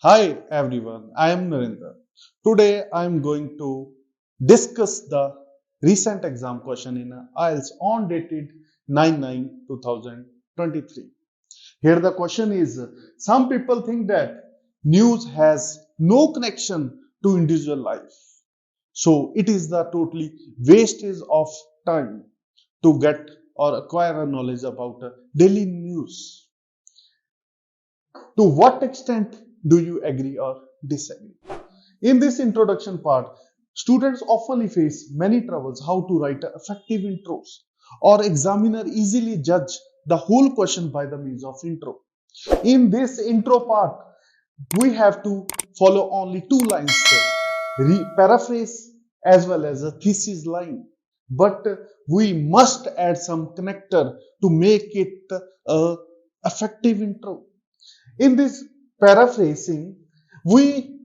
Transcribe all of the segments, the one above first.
Hi everyone, I am Narendra. Today I am going to discuss the recent exam question in IELTS on dated 9/9/2023. Here the question is, some people think that news has no connection to individual life. So it is the totally wastage of time to get or acquire a knowledge about daily news. To what extent do you agree or disagree? In this introduction part, students often face many troubles how to write effective intros, or examiner easily judge the whole question by the means of intro. In this intro part, we have to follow only two lines, paraphrase as well as a thesis line. But we must add some connector to make it a effective intro. In this paraphrasing, we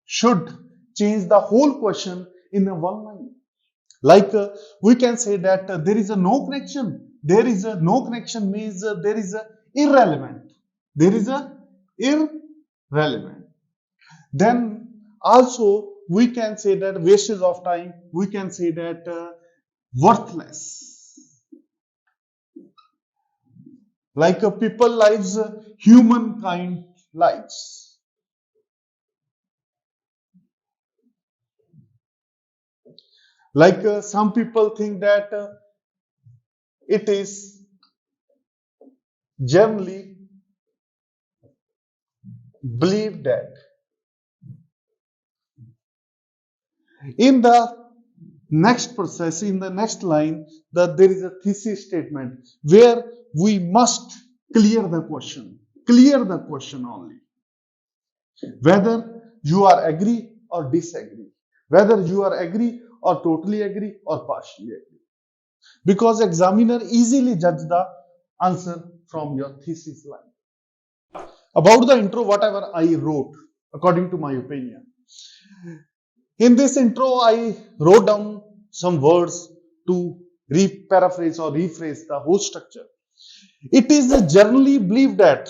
should change the whole question in a one line. Like we can say that there is a no connection. There is a no connection means there is a irrelevant. There is a irrelevant. Then also we can say that wastage of time. We can say that worthless. Like people lives, humankind lives. Like some people think that it is generally believed that in the next process, in the next line, that there is a thesis statement where we must clear the question only, whether you are agree or disagree, whether you are agree or totally agree or partially agree, because examiner easily judge the answer from your thesis line. About the intro, whatever I wrote, according to my opinion. In this intro, I wrote down some words to paraphrase or rephrase the whole structure. It is generally believed that,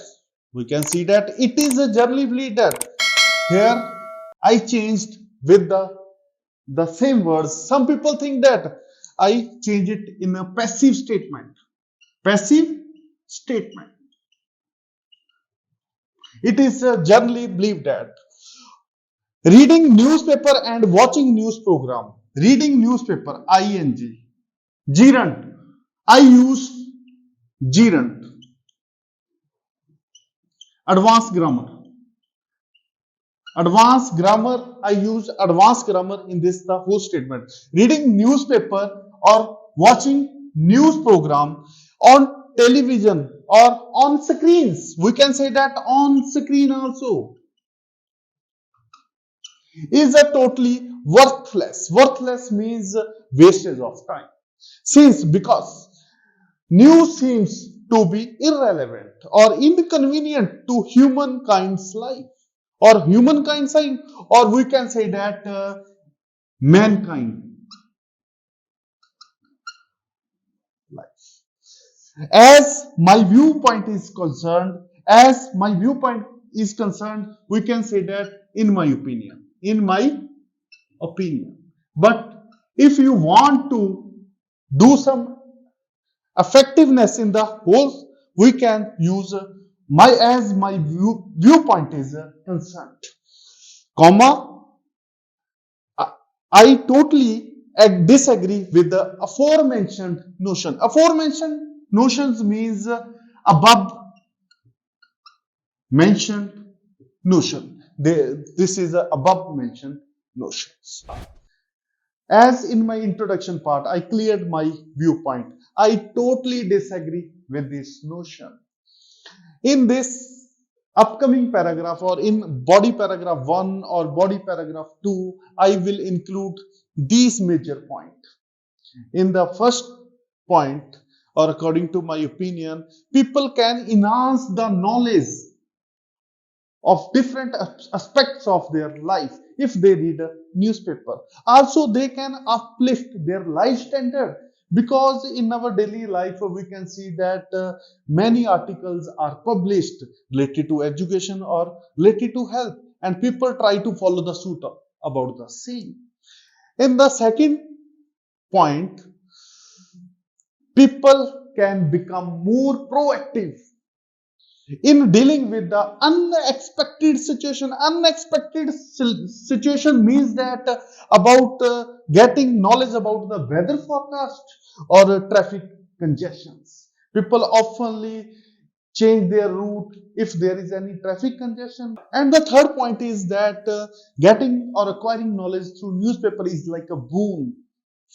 we can see that it is generally believed that. Here, I changed with the same words. Some people think that I change it in a passive statement. Passive statement. It is generally believed that reading newspaper and watching news program. Reading newspaper, ing. Gerund. I use gerund. Advanced grammar. Advanced grammar, I use advanced grammar in this the whole statement. Reading newspaper or watching news program on television or on screens. We can say that on screen also is a totally worthless. Worthless means wastage of time. Because news seems to be irrelevant or inconvenient to humankind's life or humankind's life, or we can say that mankind life. As my viewpoint is concerned, we can say that in my opinion. But if you want to do some effectiveness in the whole, we can use my viewpoint is concerned, comma, I totally disagree with the aforementioned notion. Aforementioned notions means above mentioned notion. This is above mentioned notions. As in my introduction part, I cleared my viewpoint. I totally disagree with this notion. In this upcoming paragraph or in body paragraph 1 or body paragraph 2, I will include these major points. In the first point, or according to my opinion, people can enhance the knowledge of different aspects of their life if they read a newspaper. Also, they can uplift their life standard Because in our daily life we can see that many articles are published related to education or related to health, and people try to follow the suit about the same. In the second point, people can become more proactive in dealing with the unexpected situation. Unexpected situation means that about getting knowledge about the weather forecast or traffic congestions. People oftenly change their route if there is any traffic congestion. And the third point is that getting or acquiring knowledge through newspaper is like a boon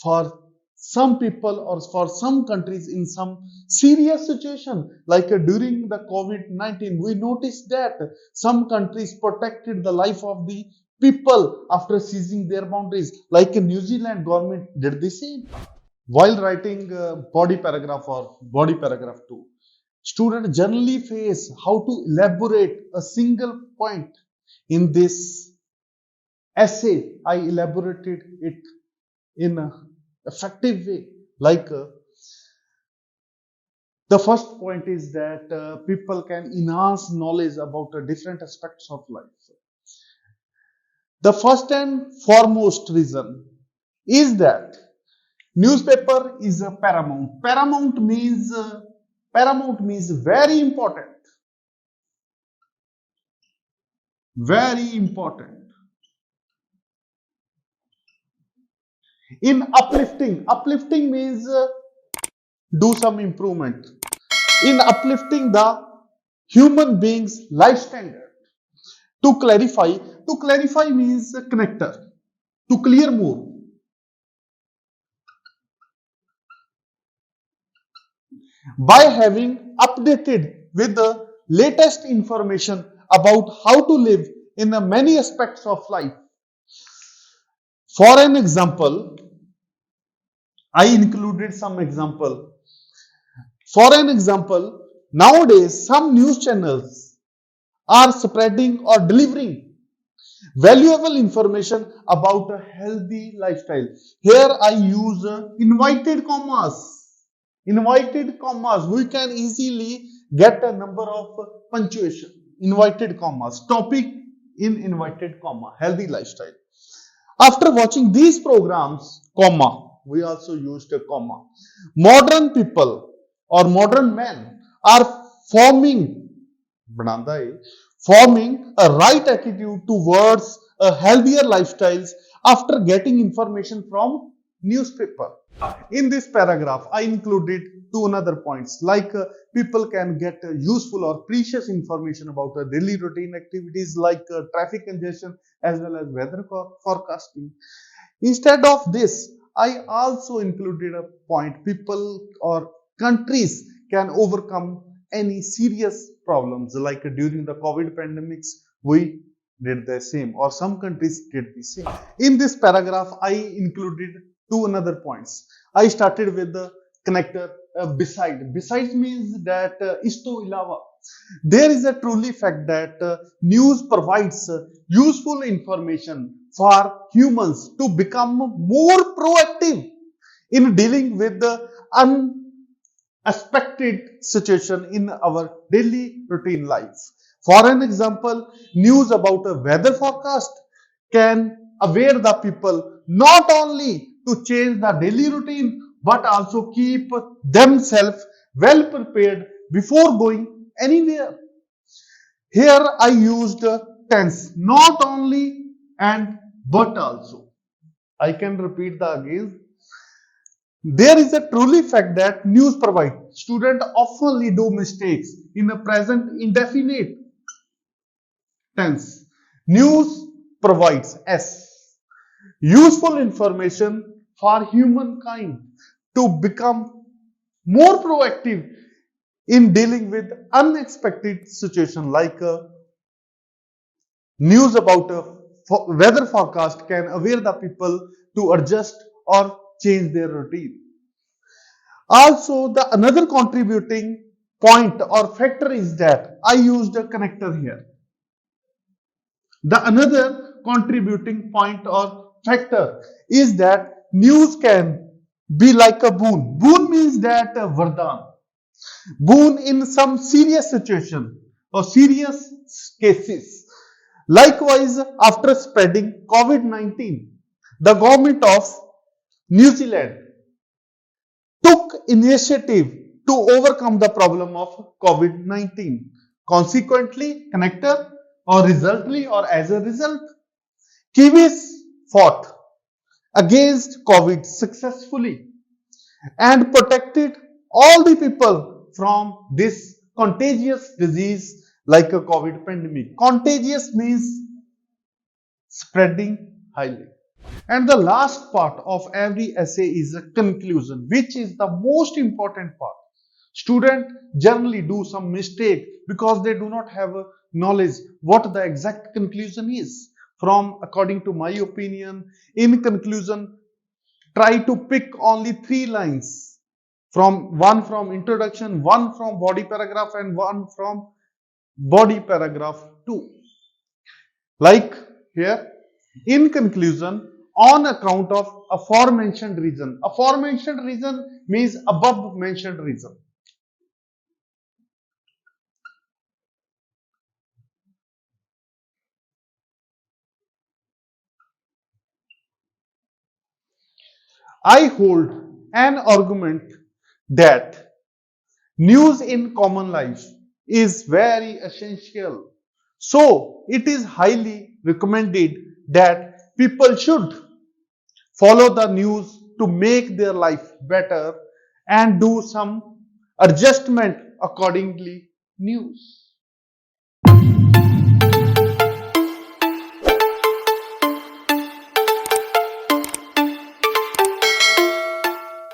for some people or for some countries in some serious situation. Like during the COVID-19, we noticed that some countries protected the life of the people after seizing their boundaries. Like New Zealand government did the same. While writing body paragraph or body paragraph 2, students generally face how to elaborate a single point. In this essay, I elaborated it in a effective way. Like the first point is that people can enhance knowledge about different aspects of life. The first and foremost reason is that newspaper is a paramount. Paramount means very important. Very important. In uplifting, uplifting means do some improvement. In uplifting the human being's life standard. To clarify means connector. To clear more. By having updated with the latest information about how to live in the many aspects of life. For an example, I included some example. For an example, nowadays some news channels are spreading or delivering valuable information about a healthy lifestyle. Here I use invited commas. Invited commas. We can easily get a number of punctuation. Invited commas. Topic in invited comma. Healthy lifestyle. After watching these programs, comma, we also used a comma. Modern people or modern men are forming, forming a right attitude towards a healthier lifestyles after getting information from newspaper. In this paragraph, I included two another points like people can get useful or precious information about daily routine activities like traffic congestion as well as weather forecasting. Instead of this, I also included a point people or countries can overcome any serious problems like during the COVID pandemics, we did the same or some countries did the same. In this paragraph, I included two another points. I started with the connector beside. Besides means that isto ilawa. There is a truly fact that news provides useful information for humans to become more proactive in dealing with the unexpected situation in our daily routine life. For an example, news about a weather forecast can aware the people not only to change the daily routine but also keep themselves well prepared before going anywhere. Here I used tense, not only and but also. I can repeat the again. There is a truly fact that news provide. Students often do mistakes in the present indefinite tense. News provides S. Useful information for humankind to become more proactive in dealing with unexpected situation like news about a weather forecast can aware the people to adjust or change their routine. Also, the another contributing point or factor is that I used a connector here. The another contributing point or factor is that news can be like a boon. Boon means that vardhan. Boon in some serious situation or serious cases. Likewise, after spreading COVID-19, the government of New Zealand took initiative to overcome the problem of COVID-19. Consequently, connector or resultly or as a result, Kiwis fought against COVID successfully and protected all the people from this contagious disease like a COVID pandemic. Contagious means spreading highly. And the last part of every essay is a conclusion, which is the most important part. Students generally do some mistake because they do not have a knowledge what the exact conclusion is. From according to my opinion, in conclusion, try to pick only 3 lines from one from introduction, one from body paragraph, and one from body paragraph 2. Like here, in conclusion, on account of aforementioned reason. Aforementioned reason means above mentioned reason. I hold an argument that news in common life is very essential. So it is highly recommended that people should follow the news to make their life better and do some adjustment accordingly news.